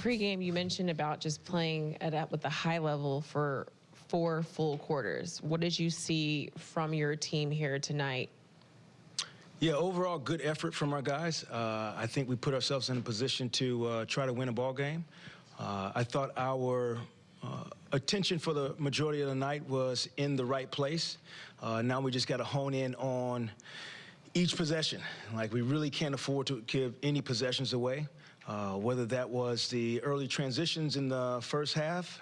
Pre-game, you mentioned about just playing with a high level for 4 full quarters. What did you see from your team here tonight? Yeah, overall good effort from our guys. I think we put ourselves in a position to try to win a ball game. I thought our attention for the majority of the night was in the right place. Now we just got to hone in on each possession. Like, we really can't afford to give any possessions away, whether that was the early transitions in the first half,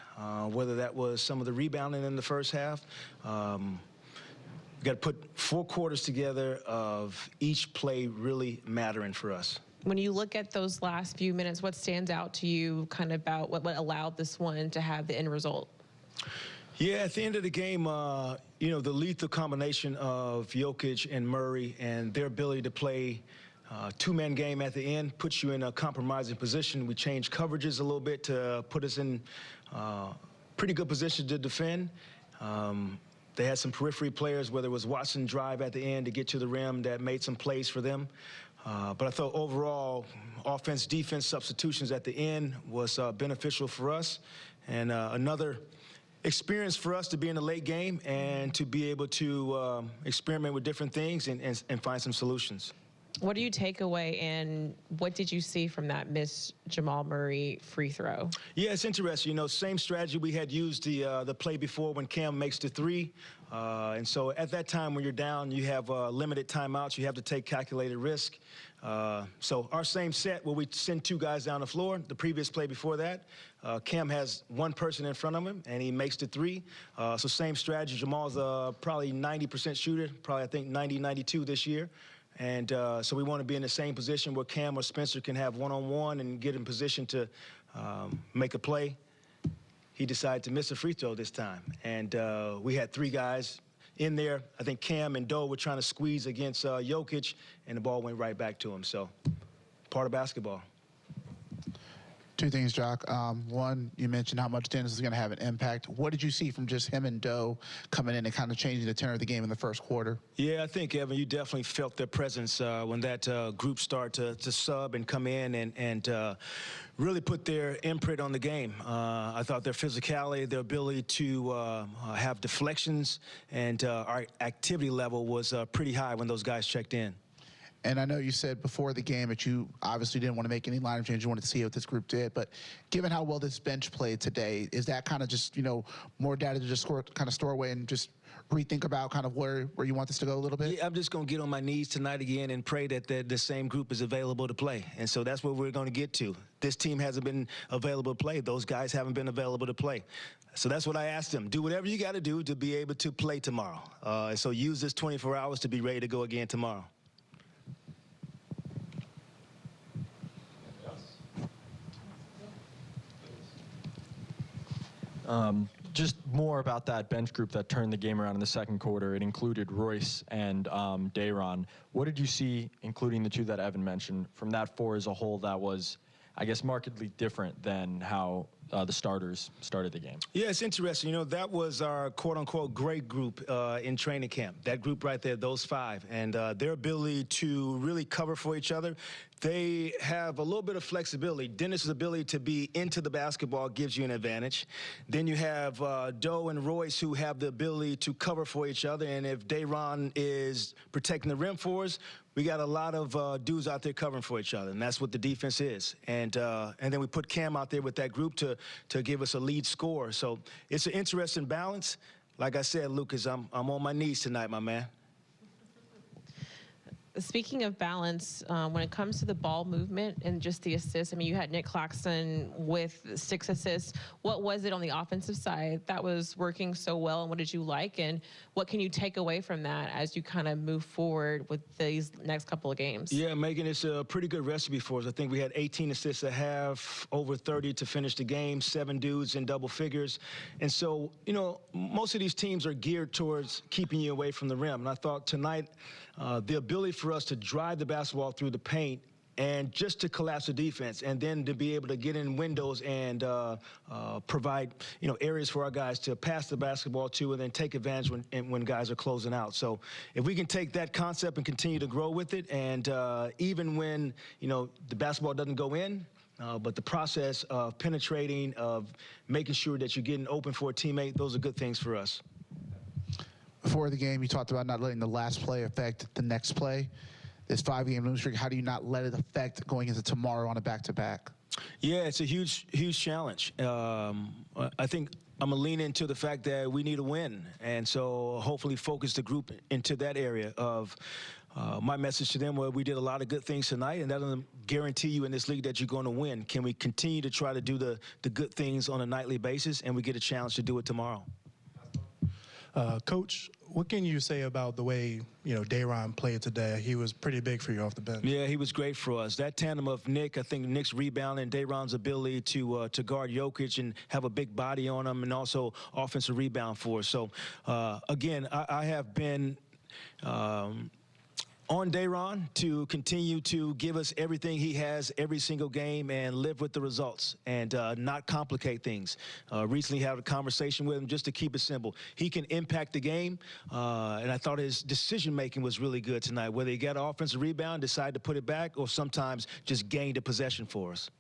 whether that was some of the rebounding in the first half. We've got to put 4 quarters together of each play really mattering for us. When you look at those last few minutes, what stands out to you kind of about what allowed this one to have the end result? Yeah, at the end of the game, you know, the lethal combination of Jokic and Murray and their ability to play two-man game at the end puts you in a compromising position. We changed coverages a little bit to put us in pretty good position to defend. They had some periphery players, whether it was Watson drive at the end to get to the rim, that made some plays for them. But I thought overall, offense, defense, substitutions at the end was beneficial for us. And another experience for us to be in the late game and to be able to experiment with different things and find some solutions. What do you take away, and what did you see from that missed Jamal Murray free throw? Yeah, it's interesting. You know, same strategy we had used the play before when Cam makes the 3. And so at that time when you're down, you have limited timeouts. You have to take calculated risk. So our same set where we send 2 guys down the floor. The previous play before that, Cam has 1 person in front of him, and he makes the 3. So same strategy. Jamal's probably 90% shooter, probably I think 90, 92 this year. And so we want to be in the same position where Cam or Spencer can have one-on-one and get in position to make a play. He decided to miss a free throw this time. And we had 3 guys in there. I think Cam and Doe were trying to squeeze against Jokic, and the ball went right back to him. So part of basketball. 2 things, Jacque. One, you mentioned how much Dennis is going to have an impact. What did you see from just him and Doe coming in and kind of changing the tenor of the game in the first quarter? Yeah, I think, Evan, you definitely felt their presence when that group started to sub and come in and really put their imprint on the game. I thought their physicality, their ability to have deflections, and our activity level was pretty high when those guys checked in. And I know you said before the game that you obviously didn't want to make any lineup change. You wanted to see what this group did. But given how well this bench played today, is that kind of just, you know, more data to just kind of store away and just rethink about kind of where you want this to go a little bit? Yeah, I'm just going to get on my knees tonight again and pray that the same group is available to play. And so that's what we're going to get to. This team hasn't been available to play. Those guys haven't been available to play. So that's what I asked them. Do whatever you got to do to be able to play tomorrow. And so use this 24 hours to be ready to go again tomorrow. Just more about that bench group that turned the game around in the second quarter. It included Royce and Day'Ron. What did you see, including the 2 that Evan mentioned, from that 4 as a whole that was, I guess, markedly different than how the starters started the game? Yeah, it's interesting. You know, that was our quote-unquote great group in training camp. That group right there, those 5. And their ability to really cover for each other. They have a little bit of flexibility. Dennis's ability to be into the basketball gives you an advantage. Then you have Doe and Royce, who have the ability to cover for each other. And if Day'Ron is protecting the rim for us, we got a lot of dudes out there covering for each other, and that's what the defense is. And then we put Cam out there with that group to give us a lead score. So it's an interesting balance. Like I said, Lucas, I'm on my knees tonight, my man. Speaking of balance, when it comes to the ball movement and just the assists, I mean, you had Nick Claxton with 6 assists. What was it on the offensive side that was working so well, and what did you like? And what can you take away from that as you kind of move forward with these next couple of games? Yeah, Megan, it's a pretty good recipe for us. I think we had 18 assists a half, over 30 to finish the game, 7 dudes in double figures. And so, you know, most of these teams are geared towards keeping you away from the rim. And I thought tonight, the ability for us to drive the basketball through the paint and just to collapse the defense, and then to be able to get in windows and provide, you know, areas for our guys to pass the basketball to and then take advantage when guys are closing out. So if we can take that concept and continue to grow with it, and even when, you know, the basketball doesn't go in, But the process of penetrating, of making sure that you're getting open for a teammate, those are good things for us. Before the game, you talked about not letting the last play affect the next play. This 5-game losing streak, how do you not let it affect going into tomorrow on a back-to-back? Yeah, it's a huge challenge. I think I'm going to lean into the fact that we need a win. And so hopefully focus the group into that area of my message to them. Well, we did a lot of good things tonight, and that doesn't guarantee you in this league that you're going to win. Can we continue to try to do the good things on a nightly basis, and we get a challenge to do it tomorrow? Coach, what can you say about the way, Day'Ron played today? He was pretty big for you off the bench. Yeah, he was great for us. That tandem of Nick, I think Nick's rebounding, Day'Ron's ability to guard Jokic and have a big body on him, and also offensive rebound for us. So, again, I have been on Day'Ron to continue to give us everything he has every single game and live with the results and not complicate things. Recently had a conversation with him just to keep it simple. He can impact the game, and I thought his decision-making was really good tonight, whether he got an offensive rebound, decided to put it back, or sometimes just gained a possession for us.